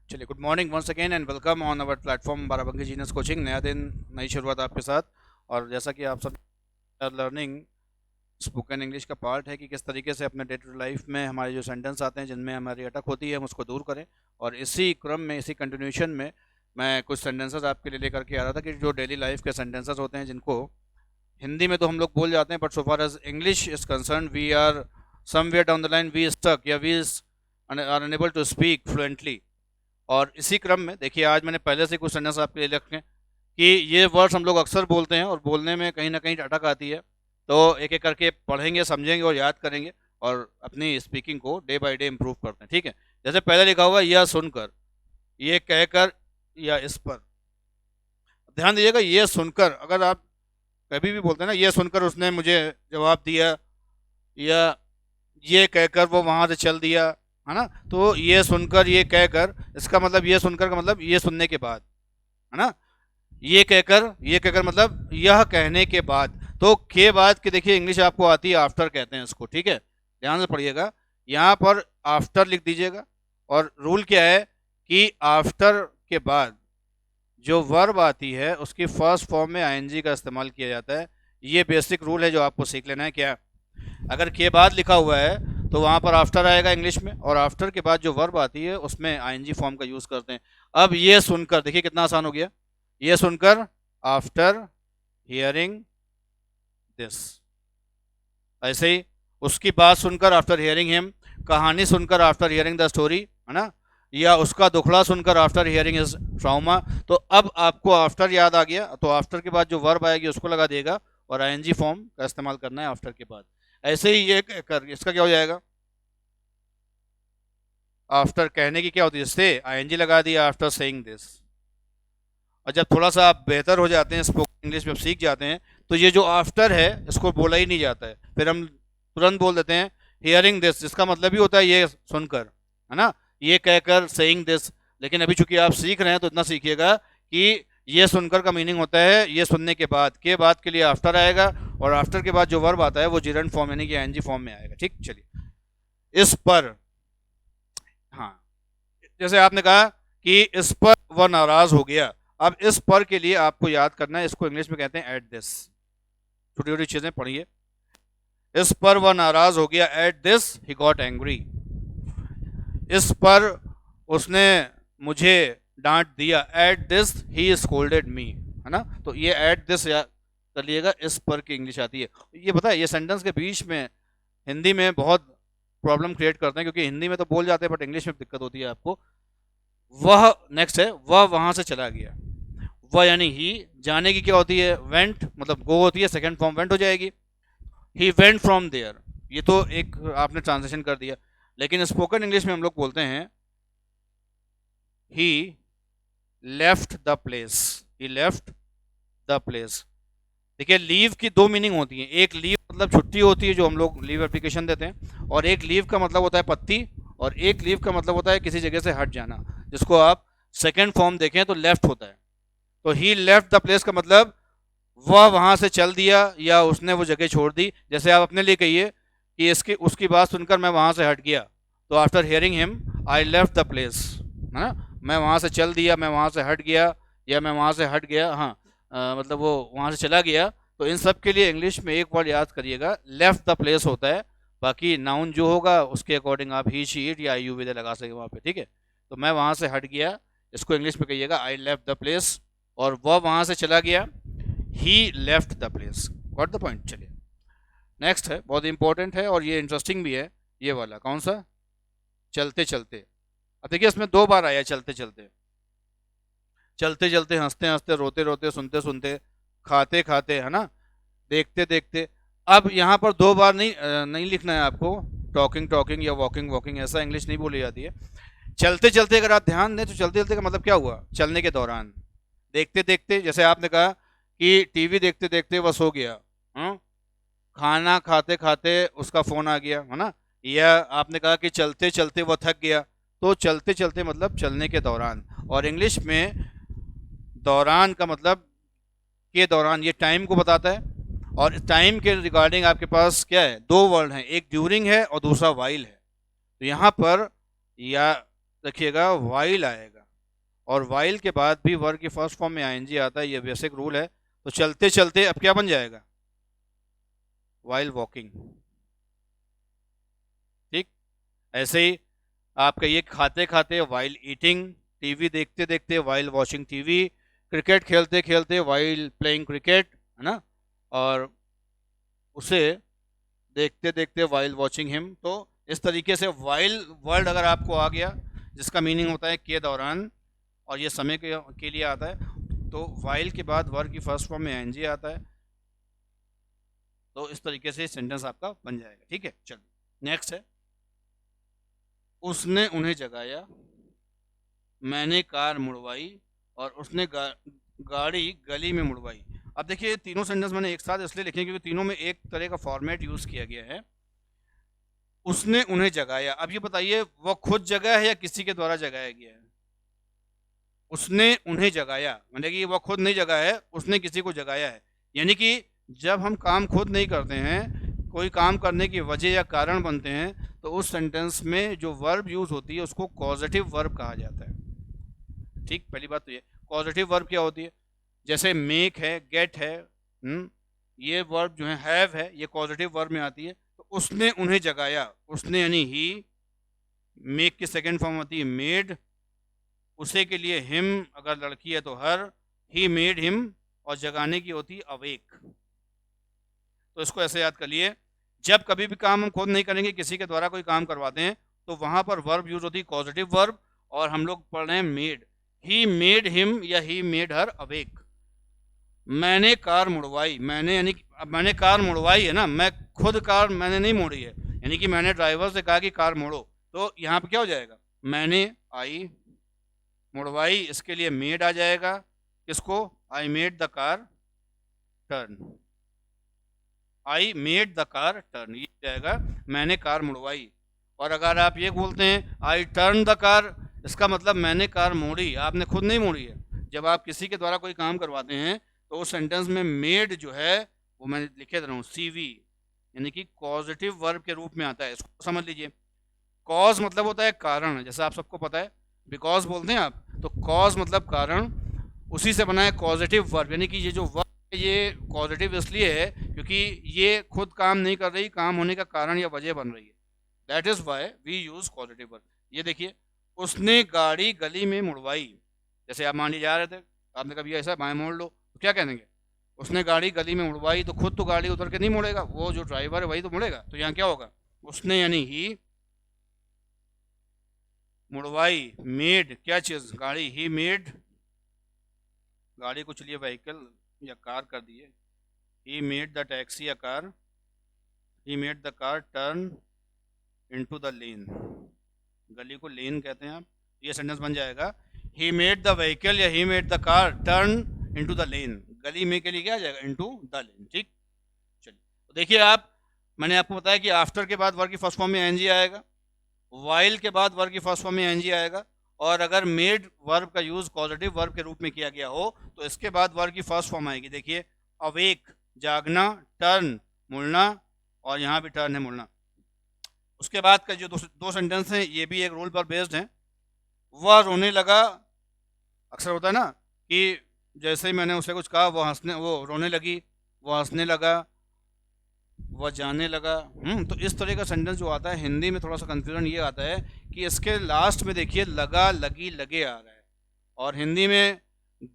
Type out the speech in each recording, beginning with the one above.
चलिए, good morning once again and welcome on our platform Barabanki genius coaching. नया दिन, नई शुरुआत आपके साथ। और जैसा कि आप सब लर्निंग स्पोकन इंग्लिश का पार्ट है कि किस तरीके से अपने डे टू डे लाइफ में हमारे जो सेंटेंस आते हैं जिनमें हमारी अटक होती है हम उसको दूर करें। और इसी क्रम में, इसी कंटिन्यूशन में मैं कुछ सेंटेंसेस आपके लिए लेकर के आ रहा था कि जो डेली लाइफ के सेंटेंसेस होते हैं जिनको हिंदी में तो हम लोग बोल जाते हैं, but so far as English is concern we are somewhere down the line we stuck या we are unable to speak fluently. और इसी क्रम में देखिए, आज मैंने पहले से कुछ सेंटेंस आपके लिए रखे कि ये वर्ड्स हम लोग अक्सर बोलते हैं और बोलने में कहीं ना कहीं अटक आती है। तो एक एक करके पढ़ेंगे, समझेंगे और याद करेंगे और अपनी स्पीकिंग को डे बाय डे इम्प्रूव करते हैं। ठीक है, जैसे पहले लिखा हुआ यह सुनकर, ये कहकर या इस पर। ध्यान दीजिएगा, ये सुनकर अगर आप कभी भी बोलते हैं ना, ये सुनकर उसने मुझे जवाब दिया, या ये कहकर वो वहां से चल दिया, है ना। तो ये सुनकर, ये कहकर, इसका मतलब ये सुनकर का मतलब ये सुनने के बाद, है ना। ये कहकर मतलब यह कहने के बाद। तो के बाद की देखिए इंग्लिश आपको आती है आफ्टर कहते हैं इसको। ठीक है, ध्यान से पढ़िएगा, यहाँ पर आफ्टर लिख दीजिएगा। और रूल क्या है कि आफ्टर के बाद जो वर्ब आती है उसकी फर्स्ट फॉर्म में आईएनजी का इस्तेमाल किया जाता है। ये बेसिक रूल है जो आपको सीख लेना है। क्या, अगर के बाद लिखा हुआ है तो वहां पर आफ्टर आएगा इंग्लिश में, और आफ्टर के बाद जो वर्ब आती है उसमें आईएनजी फॉर्म का यूज करते हैं। अब ये सुनकर देखिए कितना आसान हो गया। ये सुनकर, आफ्टर हियरिंग दिस। ऐसे ही उसकी बात सुनकर, आफ्टर हियरिंग हिम। कहानी सुनकर, आफ्टर हियरिंग द स्टोरी, है ना। या उसका दुखड़ा सुनकर, आफ्टर हियरिंग इज ट्राउमा। तो अब आपको आफ्टर याद आ गया, तो आफ्टर के बाद जो वर्ब आएगी उसको लगा देगा और आईएनजी फॉर्म का इस्तेमाल करना है आफ्टर के बाद। ऐसे ही ये कर, इसका क्या हो जाएगा, आफ्टर कहने की क्या होती है, से आईएनजी लगा दिया आफ्टर सेइंग दिस। और जब थोड़ा सा आप बेहतर हो जाते हैं, स्पोकन इंग्लिश में सीख जाते हैं, तो ये जो आफ्टर है इसको बोला ही नहीं जाता है, फिर हम तुरंत बोल देते हैं हियरिंग दिस, जिसका मतलब ही होता है ये सुनकर, है ना, ये कहकर सेइंग दिस। लेकिन अभी चूंकि आप सीख रहे हैं तो इतना सीखिएगा कि ये सुनकर का मीनिंग होता है ये सुनने के बाद के लिए आफ्टर आएगा, और आफ्टर के बाद जो वर्ब आता है वो जिरंड फॉर्म यानी कि आईएनजी फॉर्म में आएगा। ठीक, चलिए, इस पर। हाँ, जैसे आपने कहा कि इस पर वह नाराज हो गया। अब इस पर के लिए आपको याद करना है, इसको इंग्लिश में कहते हैं एट दिस। छोटी छोटी चीजें पढ़िए। इस पर वह नाराज हो गया, at this he got angry. इस पर उसने मुझे डांट दिया, एट दिस ही स्कोल्डेड मी, है ना। तो ये एट दिस कर लिएगा, इस पर की इंग्लिश आती है। ये पता है, ये सेंटेंस के बीच में हिंदी में बहुत प्रॉब्लम क्रिएट करते हैं, क्योंकि हिंदी में तो बोल जाते हैं बट इंग्लिश में दिक्कत होती है आपको। वह नेक्स्ट है, वह वहां से चला गया। वह यानी ही, जाने की क्या होती है, वेंट, मतलब गो होती है, सेकंड फॉर्म वेंट हो जाएगी। ही वेंट फ्रॉम देयर, ये तो एक आपने ट्रांसलेशन कर दिया। लेकिन स्पोकन इंग्लिश में हम लोग बोलते हैं he left the place. He left the place. देखिए, लीव की दो मीनिंग होती है। एक लीव मतलब छुट्टी होती है जो हम लोग लीव एप्लीकेशन देते हैं, और एक लीव का मतलब होता है पत्ती, और एक लीव का मतलब होता है किसी जगह से हट जाना, जिसको आप सेकेंड फॉर्म देखें तो लेफ्ट होता है। तो ही लेफ्ट द प्लेस का मतलब वह वहां से चल दिया या उसने वो जगह छोड़ दी। जैसे आप अपने लिए कहिए कि इसकी उसकी बात सुनकर मैं वहां से हट गया, तो after hearing him I left the place, है ना। मैं वहां से चल दिया, मैं वहां से हट गया, या मैं वहां से हट गया, हाँ, मतलब वो वहां से चला गया। तो इन सब के लिए इंग्लिश में एक वर्ड याद करिएगा, लेफ्ट द प्लेस होता है। बाकी नाउन जो होगा उसके अकॉर्डिंग आप ही, शी, इट या आई यू विदे लगा सके वहाँ पे। ठीक है, तो मैं वहां से हट गया, इसको इंग्लिश में कहिएगा आई लेफ्ट द प्लेस। और वह वहां से चला गया, he left the place. Got the point. चलिए, नेक्स्ट है, बहुत इंपॉर्टेंट है और ये इंटरेस्टिंग भी है। ये वाला कौन सा, चलते चलते। अब देखिए, इसमें दो बार आया चलते चलते। चलते चलते, हंसते हंसते, रोते रोते, सुनते सुनते, खाते खाते, है ना, देखते देखते। अब यहाँ पर दो बार नहीं लिखना है आपको, टॉकिंग टॉकिंग या वॉकिंग वॉकिंग, ऐसा इंग्लिश नहीं बोली जाती है। चलते चलते अगर आप ध्यान दें तो चलते चलते का मतलब क्या हुआ, चलने के दौरान। देखते देखते, जैसे आपने कहा कि टीवी देखते देखते वह सो गया, हाँ? खाना खाते खाते उसका फोन आ गया, है ना। या आपने कहा कि चलते चलते वह थक गया। तो चलते चलते मतलब चलने के दौरान। और इंग्लिश में दौरान का मतलब के दौरान, ये टाइम को बताता है। और टाइम के रिगार्डिंग आपके पास क्या है, दो वर्ड हैं, एक ड्यूरिंग है और दूसरा वाइल है। तो यहाँ पर या रखिएगा वाइल आएगा, और वाइल के बाद भी वर्ब की फर्स्ट फॉर्म में आईएनजी आता है, ये बेसिक रूल है। तो चलते चलते अब क्या बन जाएगा, वाइल वॉकिंग। ठीक, ऐसे ही आपका ये खाते खाते वाइल ईटिंग, टीवी देखते देखते वाइल वॉचिंग टीवी, क्रिकेट खेलते खेलते वाइल प्लेइंग क्रिकेट, है ना, और उसे देखते देखते वाइल वॉचिंग हिम। तो इस तरीके से वाइल वर्ड अगर आपको आ गया, जिसका मीनिंग होता है के दौरान, और ये समय के लिए आता है, तो वाइल के बाद वर्ब की फर्स्ट फॉर्म में एनजी आता है। तो इस तरीके से सेंटेंस आपका बन जाएगा। ठीक है, चलो नेक्स्ट है, उसने उन्हें जगाया, मैंने कार मुड़वाई, और उसने गाड़ी गली में मुड़वाई। अब देखिए तीनों सेंटेंस मैंने एक साथ इसलिए लिखे क्योंकि तीनों में एक तरह का फॉर्मेट यूज किया गया है। उसने उन्हें जगाया, अब ये बताइए वो खुद जगा है या किसी के द्वारा जगाया गया है? उसने उन्हें जगाया, मतलब कि वो खुद नहीं जगा है, उसने किसी को जगाया है। यानी कि जब हम काम खुद नहीं करते हैं, कोई काम करने की वजह या कारण बनते हैं, तो उस सेंटेंस में जो वर्ब यूज होती है उसको कॉजेटिव वर्ब कहा जाता है। ठीक, पहली बात तो ये कॉजेटिव वर्ब क्या होती है, जैसे मेक है, गेट है, ये वर्ब जो है हैव है, ये कॉजेटिव वर्ब में आती है। तो उसने उन्हें जगाया, उसने यानी ही, मेक की सेकेंड फॉर्म होती है मेड, उसे के लिए हिम, अगर लड़की है तो हर, ही मेड हिम, और जगाने की होती अवेक। तो इसको ऐसे याद कर लिए, जब कभी भी काम हम खुद नहीं करेंगे, किसी के द्वारा कोई काम करवाते हैं, तो वहां पर वर्ब यूज होती है पॉजिटिव वर्ब, और हम लोग पढ़ रहे हैं मेड, ही मेड हिम या ही मेड हर अवेक। मैंने कार मुड़वाई, मैंने यानी अब मैंने कार मुड़वाई है ना, मैं खुद कार मैंने नहीं मोड़ी है, यानी कि मैंने ड्राइवर से कहा कि कार मोड़ो, तो यहाँ पे क्या हो जाएगा, मैंने आई, मुड़वाई, इसके लिए मेड आ जाएगा, किसको, I made the car turn, I made the car turn, ये जाएगा मैंने कार मुड़वाई। और अगर आप ये बोलते हैं आई टर्न द कार, इसका मतलब मैंने कार मोड़ी, आपने खुद नहीं मोड़ी है। जब आप किसी के द्वारा कोई काम करवाते हैं तो उस सेंटेंस में मेड जो है वो मैं लिखे दे रहा हूँ सीवी, यानी कि पॉजिटिव वर्ब के रूप में आता है, इसको समझ लीजिए। कॉज मतलब होता है कारण, जैसा आप सबको पता है, बिकॉज बोलते हैं आप, तो कॉज मतलब कारण, उसी से बना है पॉजिटिव वर्ब, यानी कि ये जो वर्ब है ये पॉजिटिव इसलिए है क्योंकि ये खुद काम नहीं कर रही, काम होने का कारण या वजह बन रही है, that is why we use positive verb. ये देखिए, उसने गाड़ी गली में मुड़वाई, जैसे आप मान लीजिए जा रहे थे, आपने कभी ऐसा बाएं मोड़ लो, तो क्या कहेंगे, उसने गाड़ी गली में मुड़वाई, तो खुद तो गाड़ी उतर के नहीं मुड़ेगा, वो जो ड्राइवर है वही तो मुड़ेगा। तो यहाँ क्या होगा, उसने यानी ही, मुड़वाई, मेड क्या चीज, गाड़ी, ही मेड, गाड़ी को चलिए व्हीकल या कार कर दिए, ही मेड द टैक्सी या car, he made the car turn into the lane, गली को लेन कहते हैं आप, ये सेंटेंस बन जाएगा ही मेड द व्हीकल या he made the car turn into the lane, गली में के लिए क्या आ जाएगा, इनटू द लेन। ठीक, चलिए तो देखिए आप, मैंने आपको बताया कि आफ्टर के बाद वर्ब की फर्स्ट फॉर्म में एनजी आएगा, वाइल के बाद वर्ब की फर्स्ट फॉर्म में एनजी आएगा, और अगर मेड वर्ब का यूज पॉजिटिव वर्ब के रूप में किया गया हो तो इसके बाद वर्ब की फर्स्ट फॉर्म आएगी। देखिए अवेक जागना, टर्न मुड़ना, और यहाँ भी टर्न है मुड़ना। उसके बाद का जो दो सेंटेंस हैं ये भी एक रूल पर बेस्ड हैं। वह रोने लगा, अक्सर होता है ना कि जैसे ही मैंने उसे कुछ कहा वो रोने लगी, वो हंसने लगा, वह जाने लगा। तो इस तरह का सेंटेंस जो आता है, हिंदी में थोड़ा सा कंफ्यूजन ये आता है कि इसके लास्ट में देखिए लगा, लगी, लगे आ रहा है, और हिंदी में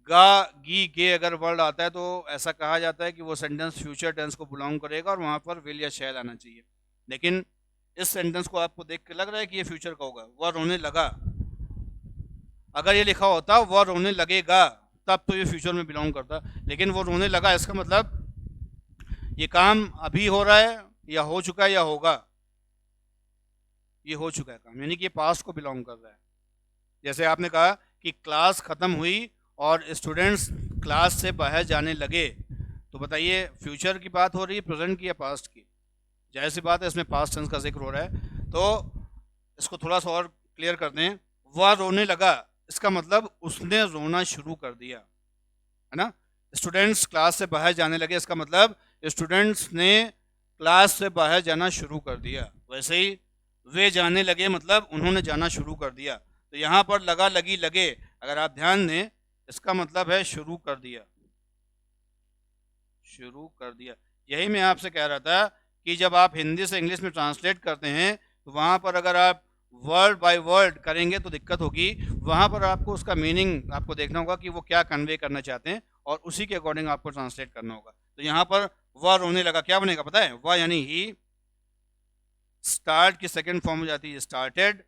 गा, गी, गे अगर वर्ड आता है तो ऐसा कहा जाता है कि वो सेंटेंस फ्यूचर टेंस को बिलोंग करेगा और वहाँ पर विल या शैल आना चाहिए। लेकिन इस सेंटेंस को आपको देख के लग रहा है कि ये फ्यूचर का होगा, वह रोने लगा, अगर ये लिखा होता वह रोने लगेगा तब तो ये फ्यूचर में बिलोंग करता, लेकिन वो रोने लगा, इसका मतलब ये काम अभी हो रहा है या हो चुका है या होगा, ये हो चुका है काम, यानी कि ये पास्ट को बिलोंग कर रहा है। जैसे आपने कहा कि क्लास खत्म हुई और स्टूडेंट्स क्लास से बाहर जाने लगे, तो बताइए फ्यूचर की बात हो रही है, प्रेजेंट की या पास्ट की? जाहिर सी बात है इसमें पास्ट टेंस का जिक्र हो रहा है। तो इसको थोड़ा सा और क्लियर करते हैं, वह रोने लगा, इसका मतलब उसने रोना शुरू कर दिया, है ना। स्टूडेंट्स क्लास से बाहर जाने लगे, इसका मतलब स्टूडेंट्स ने क्लास से बाहर जाना शुरू कर दिया। वैसे ही वे जाने लगे, मतलब उन्होंने जाना शुरू कर दिया। तो यहाँ पर लगा, लगी, लगे, अगर आप ध्यान दें, इसका मतलब है शुरू कर दिया, शुरू कर दिया। यही मैं आपसे कह रहा था कि जब आप हिंदी से इंग्लिश में ट्रांसलेट करते हैं तो वहां पर अगर आप वर्ड बाय वर्ड करेंगे तो दिक्कत होगी। वहां पर आपको उसका मीनिंग आपको देखना होगा कि वो क्या कन्वे करना चाहते हैं और उसी के अकॉर्डिंग आपको ट्रांसलेट करना होगा। तो यहाँ पर वह रोने लगा, क्या बनेगा पता है? वह यानी ही, स्टार्ट की सेकंड फॉर्म हो जाती है स्टार्टेड,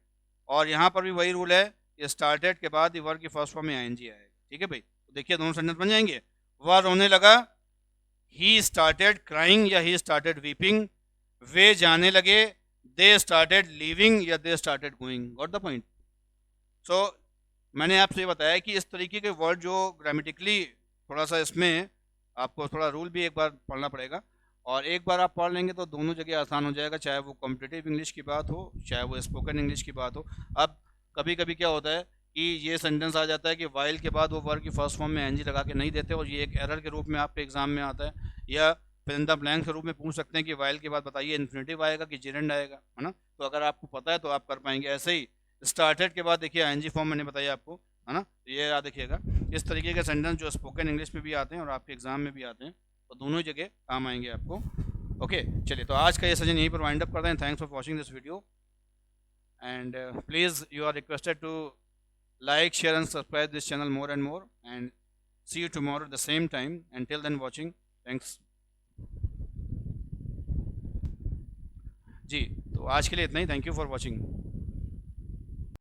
और यहाँ पर भी वही रूल है, ये स्टार्टेड के बाद वर्ब की फर्स्ट फॉर्म में आईएनजी आएगा। ठीक है भाई, तो देखिए दोनों सेंटेंस बन जाएंगे। वह रोने लगा, ही स्टार्टेड क्राइंग या ही स्टार्टेड वीपिंग, वे जाने लगे, दे स्टार्टेड लीविंग या they started going. Got the point? So मैंने आपसे ये बताया कि इस तरीके के वर्ड जो ग्रामेटिकली थोड़ा सा इसमें आपको थोड़ा रूल भी एक बार पढ़ना पड़ेगा, और एक बार आप पढ़ लेंगे तो दोनों जगह आसान हो जाएगा, चाहे वो कॉम्पिटिटिव इंग्लिश की बात हो चाहे वो स्पोकन इंग्लिश की बात हो। अब कभी कभी क्या होता है कि ये सेंटेंस आ जाता है कि वाइल के बाद वो वर्ब की फर्स्ट फॉर्म में एनजी लगा के नहीं देते, और ये एक एरर के रूप में आपके एग्जाम में आता है, या फिर इन द ब्लैंक के रूप में पूछ सकते हैं कि वाइल के बाद बताइए इन्फिनेटिव आएगा कि जेरेंड आएगा, है ना? तो अगर आपको पता है तो आप कर पाएंगे। ऐसे ही स्टार्टेड के बाद देखिए आईएनजी फॉर्म मैंने बताया आपको, है ना? तो ये याद रखिएगा, इस तरीके के सेंटेंस जो स्पोकन इंग्लिश में भी आते हैं और आपके एग्जाम में भी आते हैं, तो दोनों जगह काम आएंगे आपको। ओके, चलिए तो आज का ये सेशन यहीं पर वाइंड अप करते हैं। Thanks for watching this video, and please you are requested to like, share and subscribe this channel more and more, and see you tomorrow at the same time. Until then, watching, thanks जी। तो आज के लिए इतना ही, thank you for watching.